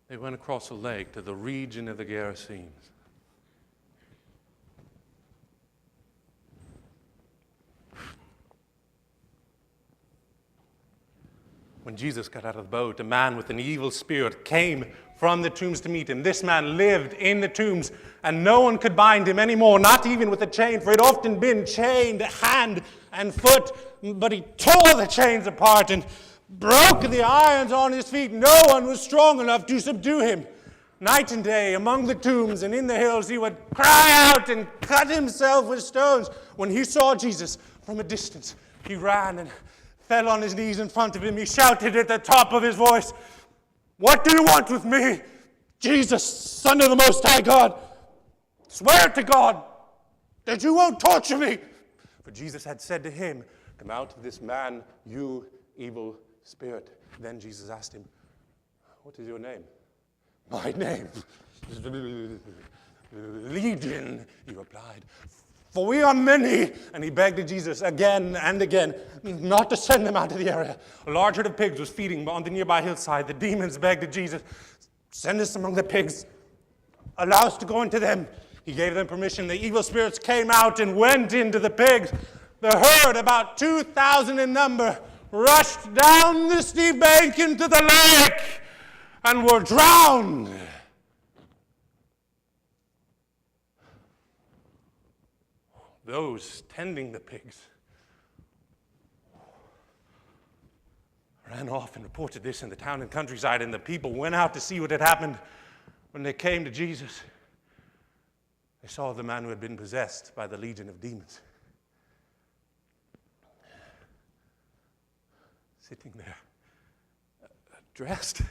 They went across a lake to the region of the Gerasenes. When Jesus got out of the boat, a man with an evil spirit came from the tombs to meet him. This man lived in the tombs, and no one could bind him anymore, not even with a chain, for he'd often been chained hand and foot. But he tore the chains apart and broke the irons on his feet. No one was strong enough to subdue him. Night and day, among the tombs and in the hills, he would cry out and cut himself with stones. When he saw Jesus from a distance, he ran and fell on his knees in front of him. He shouted at the top of his voice, "What do you want with me, Jesus, Son of the Most High God? Swear to God that you won't torture me." For Jesus had said to him, "Come out of this man, you evil spirit." Then Jesus asked him, "What is your name?" "My name is Legion," he replied, "for we are many." And he begged Jesus again and again not to send them out of the area. A large herd of pigs was feeding on the nearby hillside. The demons begged Jesus, "Send us among the pigs. Allow us to go into them." He gave them permission. The evil spirits came out and went into the pigs. The herd, about 2,000 in number, rushed down the steep bank into the lake and were drowned. Those tending the pigs ran off and reported this in the town and countryside, and the people went out to see what had happened. When they came to Jesus, they saw the man who had been possessed by the legion of demons sitting there, dressed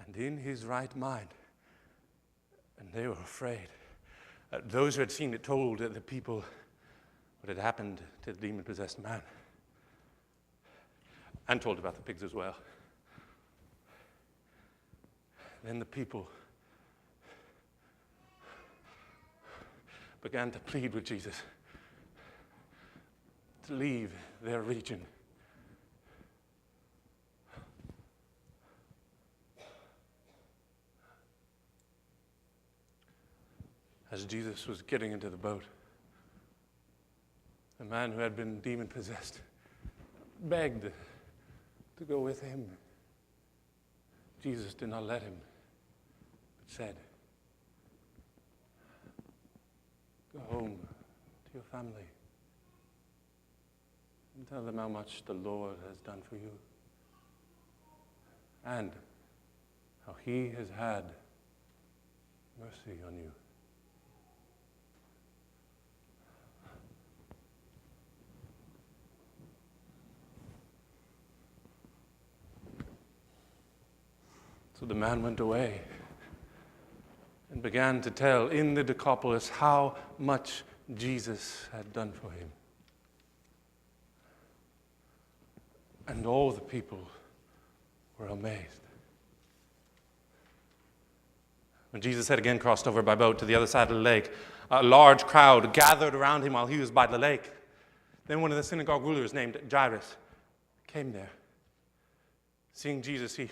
and in his right mind, and they were afraid. Those who had seen it told the people what had happened to the demon-possessed man, and told about the pigs as well. Then the people began to plead with Jesus to leave their region. As Jesus was getting into the boat, the man who had been demon-possessed begged to go with him. Jesus did not let him, but said, "Go home to your family and tell them how much the Lord has done for you and how he has had mercy on you." So the man went away and began to tell in the Decapolis how much Jesus had done for him. And all the people were amazed. When Jesus had again crossed over by boat to the other side of the lake, a large crowd gathered around him while he was by the lake. Then one of the synagogue rulers named Jairus came there. Seeing Jesus, he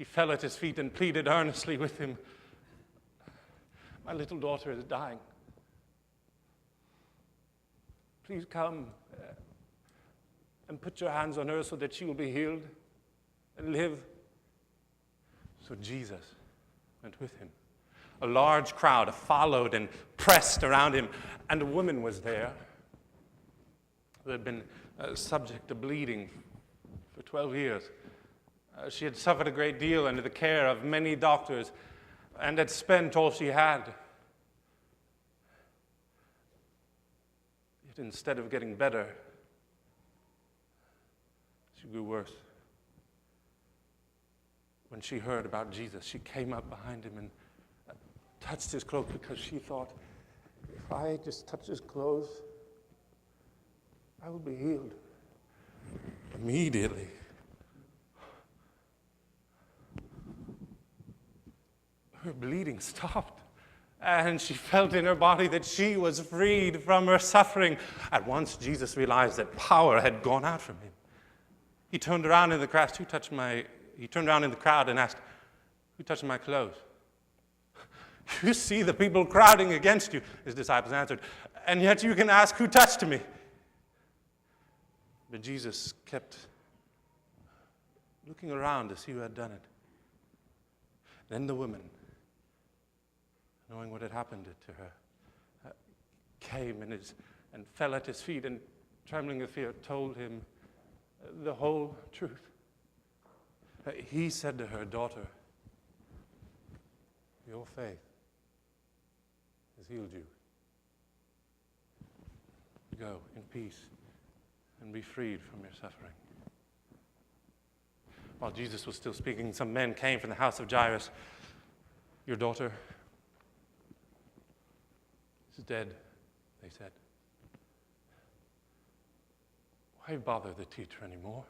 fell at his feet and pleaded earnestly with him, "My little daughter is dying. Please come and put your hands on her so that she will be healed and live." So Jesus went with him. A large crowd followed and pressed around him, and a woman was there who had been subject to bleeding for 12 years. She had suffered a great deal under the care of many doctors and had spent all she had. Yet instead of getting better, she grew worse. When she heard about Jesus, she came up behind him and touched his cloak because she thought, if I just touch his clothes, I will be healed. Immediately, her bleeding stopped, and she felt in her body that she was freed from her suffering. At once, Jesus realized that power had gone out from him. He turned around in the crowd. He turned around in the crowd and asked, Who touched my clothes? You see the people crowding against you, his disciples answered, and yet you can ask, who touched me? But Jesus kept looking around to see who had done it. Then the woman, knowing what had happened to her, came and fell at his feet, and trembling with fear, told him the whole truth. He said to her, daughter, your faith has healed you. Go in peace and be freed from your suffering. While Jesus was still speaking, some men came from the house of Jairus. Your daughter is dead, they said. Why bother the teacher anymore?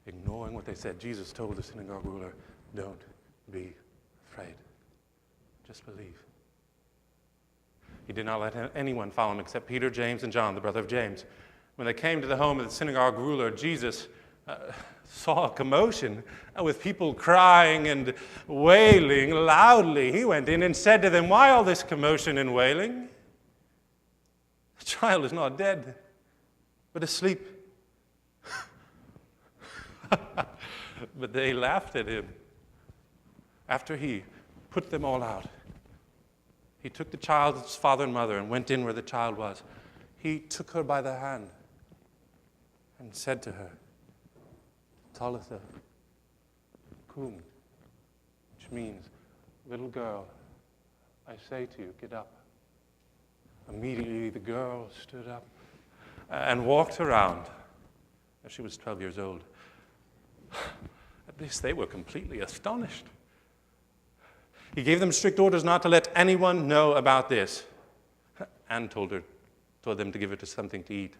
Ignoring what they said, Jesus told the synagogue ruler, don't be afraid. Just believe. He did not let anyone follow him except Peter, James, and John, the brother of James. When they came to the home of the synagogue ruler, Jesus saw a commotion with people crying and wailing loudly. He went in and said to them, why all this commotion and wailing? The child is not dead, but asleep. But they laughed at him. After he put them all out, he took the child's father and mother and went in where the child was. He took her by the hand and said to her, Talitha cum, which means, little girl, I say to you, get up. Immediately the girl stood up and walked around. She was 12 years old. At this, they were completely astonished. He gave them strict orders not to let anyone know about this, and told them to give her something to eat.